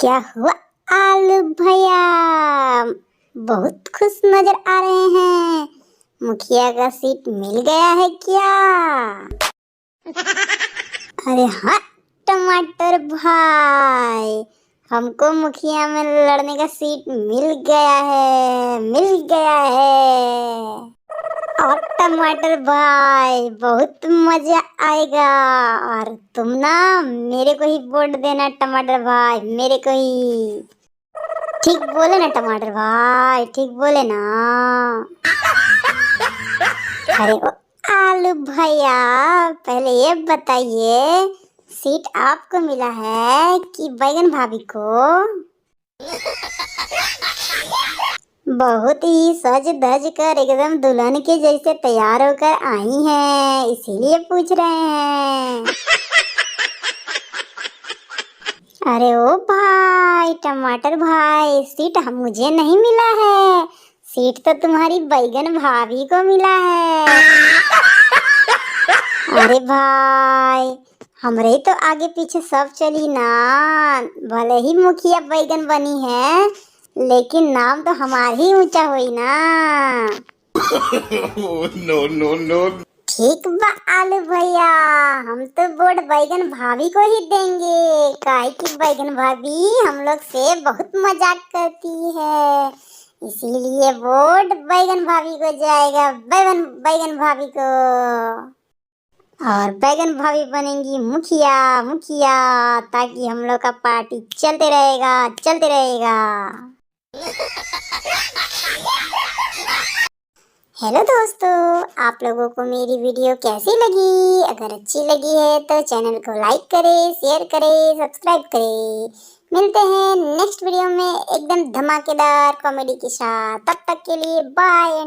क्या हुआ आलू भैया? बहुत खुश नजर आ रहे हैं। मुखिया का सीट मिल गया है क्या? अरे हाँ टमाटर भाई, हमको मुखिया में लड़ने का सीट मिल गया है, मिल गया है। और टमाटर भाई बहुत मजा आएगा। और तुम ना मेरे को ही वोट देना टमाटर भाई, मेरे को ही। ठीक बोले ना टमाटर भाई, ठीक बोले ना। अरे ओ आलू भैया, पहले ये बताइए सीट आपको मिला है कि बैगन भाभी को? बहुत ही सज धज कर एकदम दुल्हन के जैसे तैयार होकर आई हैं, इसीलिए पूछ रहे हैं। अरे ओ भाई टमाटर भाई, सीट मुझे नहीं मिला है, सीट तो तुम्हारी बैगन भाभी को मिला है। अरे भाई हमरे तो आगे पीछे सब चली ना, भले ही मुखिया बैगन बनी है लेकिन नाम तो हमारा ही ऊंचा हुई ना। No no no. ठीक बा आलू भैया, हम तो वोट बैगन भाभी को ही देंगे, काहे कि बैगन भाभी हम लोग से बहुत मजाक करती है, इसीलिए वोट बैगन भाभी को जाएगा, बैगन भाभी को। और बैगन भाभी बनेंगी मुखिया, मुखिया, ताकि हम लोग का पार्टी चलते रहेगा, चलते रहेगा। हेलो दोस्तों, आप लोगों को मेरी वीडियो कैसी लगी? अगर अच्छी लगी है तो चैनल को लाइक करें, शेयर करें, सब्सक्राइब करें। मिलते हैं नेक्स्ट वीडियो में एकदम धमाकेदार कॉमेडी के साथ। तब तक के लिए बाय।